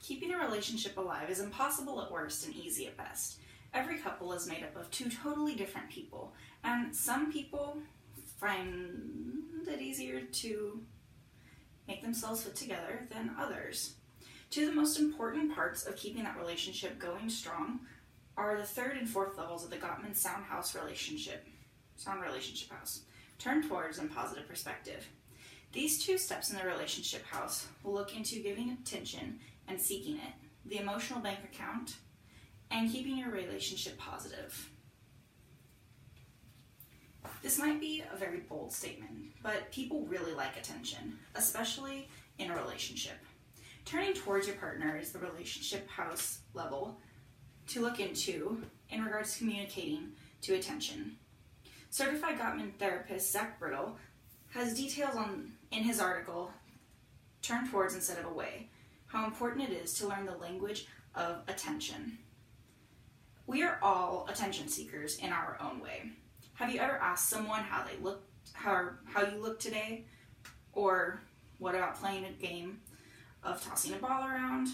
Keeping a relationship alive is impossible at worst and easy at best. Every couple is made up of two totally different people, and some people find it easier to make themselves fit together than others. Two of the most important parts of keeping that relationship going strong are the third and fourth levels of the Gottman Sound relationship house: turn towards and positive perspective. These two steps in the relationship house will look into giving attention and seeking it, the emotional bank account, and keeping your relationship positive. This might be a very bold statement, but people really like attention, especially in a relationship. Turning towards your partner is the relationship house level to look into in regards to communicating to attention. Certified Gottman therapist Zach Brittle has details in his article, Turn Towards Instead of Away, how important it is to learn the language of attention. We are all attention seekers in our own way. Have you ever asked someone how they look, how you look today? Or what about playing a game of tossing a ball around?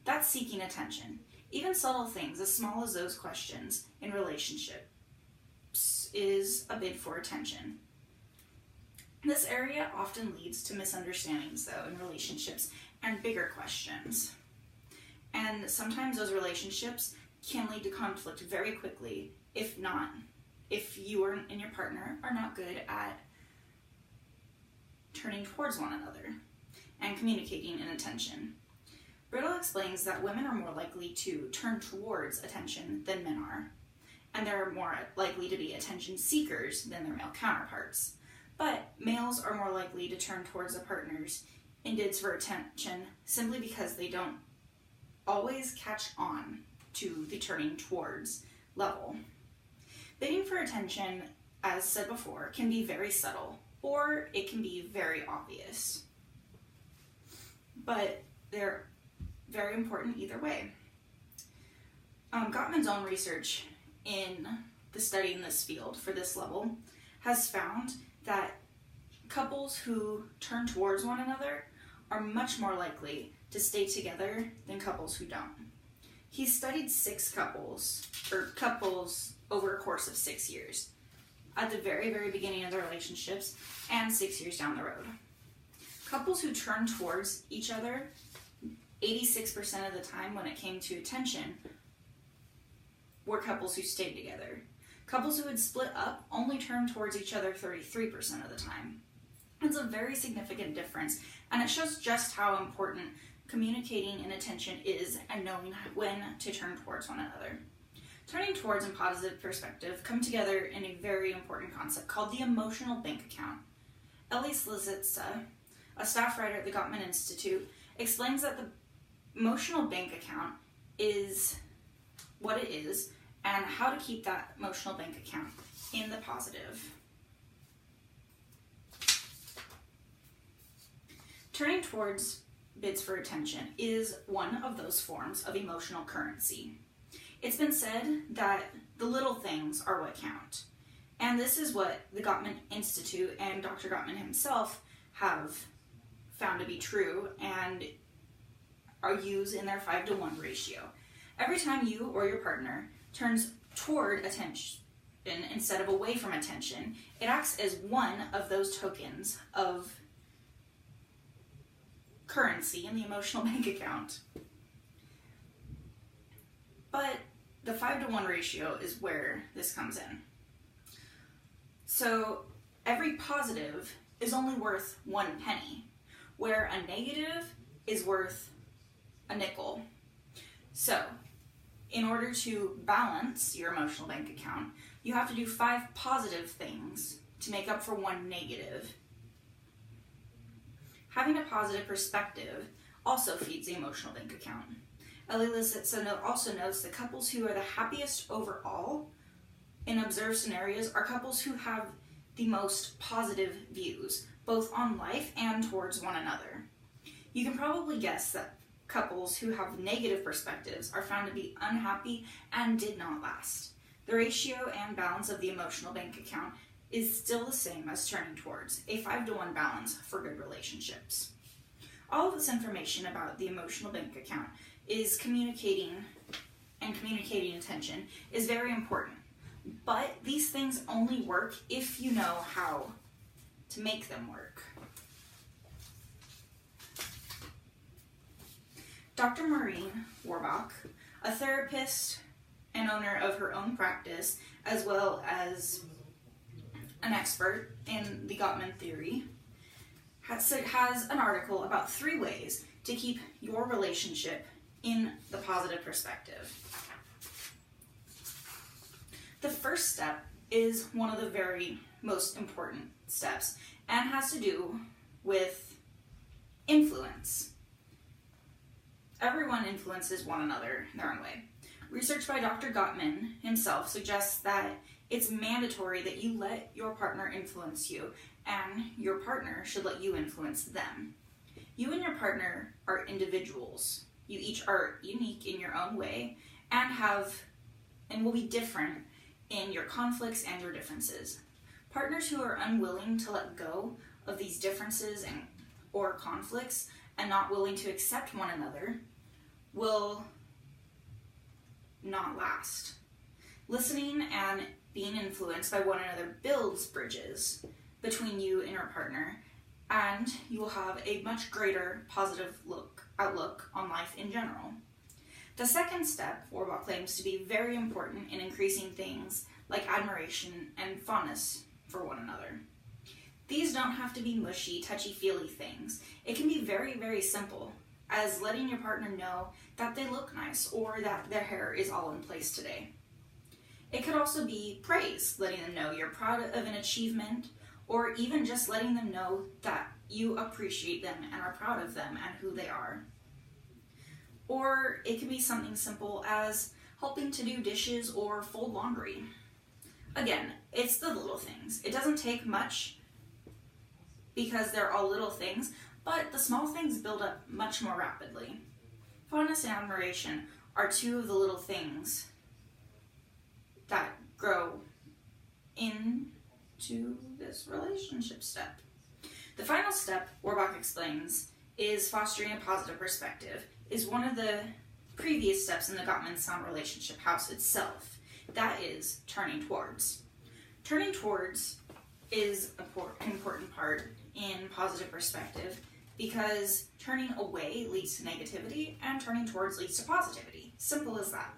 That's seeking attention. Even subtle things as small as those questions in relationships is a bid for attention. This area often leads to misunderstandings, though, in relationships and bigger questions. And sometimes those relationships can lead to conflict very quickly, if you and your partner are not good at turning towards one another and communicating in attention. Brittle explains that women are more likely to turn towards attention than men are, and they're more likely to be attention seekers than their male counterparts. But males are more likely to turn towards their partners in bids for attention simply because they don't always catch on to the turning towards level. Bidding for attention, as said before, can be very subtle, or it can be very obvious. But they're very important either way. Gottman's own research in the study in this field for this level has found that couples who turn towards one another are much more likely to stay together than couples who don't. He studied 6 couples over a course of 6 years, at the very, very beginning of their relationships and 6 years down the road. Couples who turned towards each other 86% of the time when it came to attention were couples who stayed together. Couples who had split up only turned towards each other 33% of the time. It's a very significant difference, and it shows just how important communicating and attention is and knowing when to turn towards one another. Turning towards and positive perspective come together in a very important concept called the emotional bank account. Ellie Slizitsa, a staff writer at the Gottman Institute, explains that the emotional bank account is what it is and how to keep that emotional bank account in the positive. Turning towards bids for attention is one of those forms of emotional currency. It's been said that the little things are what count. And this is what the Gottman Institute and Dr. Gottman himself have found to be true and are used in their 5-to-1 ratio. Every time you or your partner turns toward attention instead of away from attention, it acts as one of those tokens of currency in the emotional bank account. But the 5-to-1 ratio is where this comes in. So every positive is only worth 1 penny, where a negative is worth a nickel. So in order to balance your emotional bank account, you have to do 5 positive things to make up for 1 negative. Having a positive perspective also feeds the emotional bank account. Ellie Lissitz also notes that couples who are the happiest overall in observed scenarios are couples who have the most positive views, both on life and towards one another. You can probably guess that couples who have negative perspectives are found to be unhappy and did not last. The ratio and balance of the emotional bank account is still the same as turning towards, a 5-to-1 balance for good relationships. all of this information about the emotional bank account is communicating attention is very important. But these things only work if you know how to make them work. Dr. Maureen Warbach, a therapist and owner of her own practice, as well as an expert in the Gottman theory, has an article about 3 ways to keep your relationship in the positive perspective. The first step is one of the very most important steps and has to do with influence. Everyone influences one another in their own way. Research by Dr. Gottman himself suggests that it's mandatory that you let your partner influence you, and your partner should let you influence them. You and your partner are individuals. You each are unique in your own way and will be different in your conflicts and your differences. Partners who are unwilling to let go of these differences or conflicts and not willing to accept one another will not last. Listening and being influenced by one another builds bridges between you and your partner, and you will have a much greater positive outlook on life in general. The second step, Warbach claims to be very important in increasing things like admiration and fondness for one another. These don't have to be mushy, touchy-feely things. It can be very, very simple, as letting your partner know that they look nice or that their hair is all in place today. It could also be praise, letting them know you're proud of an achievement, or even just letting them know that you appreciate them and are proud of them and who they are. Or it could be something simple as helping to do dishes or fold laundry. Again, it's the little things. It doesn't take much because they're all little things, but the small things build up much more rapidly. Fondness and admiration are 2 of the little things that grow into this relationship step. The final step, Warbach explains, is fostering a positive perspective, is one of the previous steps in the Gottman Sound Relationship House itself. That is turning towards. Turning towards is an important part in positive perspective because turning away leads to negativity and turning towards leads to positivity. Simple as that.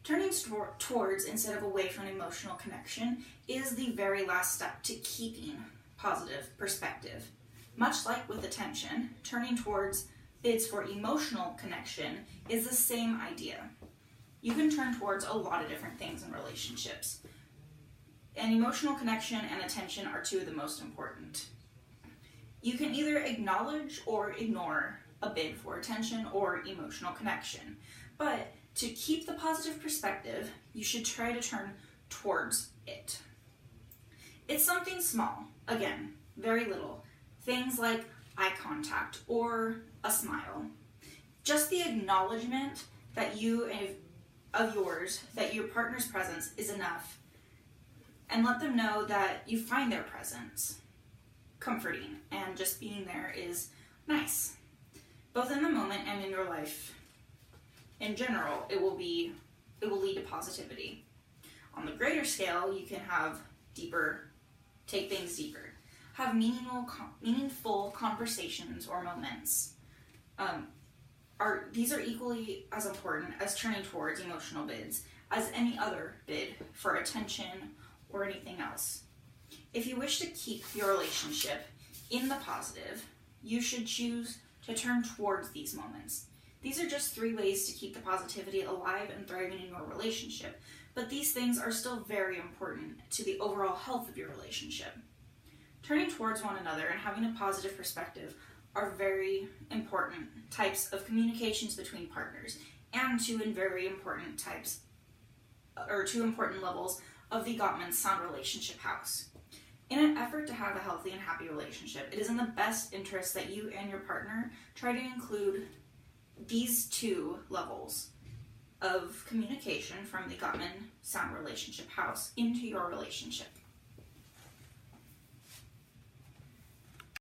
Turning towards instead of away from an emotional connection is the very last step to keeping positive perspective. Much like with attention, turning towards bids for emotional connection is the same idea. You can turn towards a lot of different things in relationships. And emotional connection and attention are 2 of the most important. You can either acknowledge or ignore a bid for attention or emotional connection. But to keep the positive perspective, you should try to turn towards it. It's something small, again, very little. Things like eye contact or a smile. Just the acknowledgement that that your partner's presence is enough, and let them know that you find their presence comforting, and just being there is nice. Both in the moment and in your life in general, it will lead to positivity. On the greater scale, you can take things deeper. Have meaningful conversations or moments. These are equally as important as turning towards emotional bids as any other bid for attention or anything else. If you wish to keep your relationship in the positive, you should choose to turn towards these moments. These are just 3 ways to keep the positivity alive and thriving in your relationship, but these things are still very important to the overall health of your relationship. Turning towards one another and having a positive perspective are very important types of communications between partners, and 2 important levels of the Gottman Sound Relationship House. In an effort to have a healthy and happy relationship, it is in the best interest that you and your partner try to include these 2 levels of communication from the Gottman Sound Relationship House into your relationship.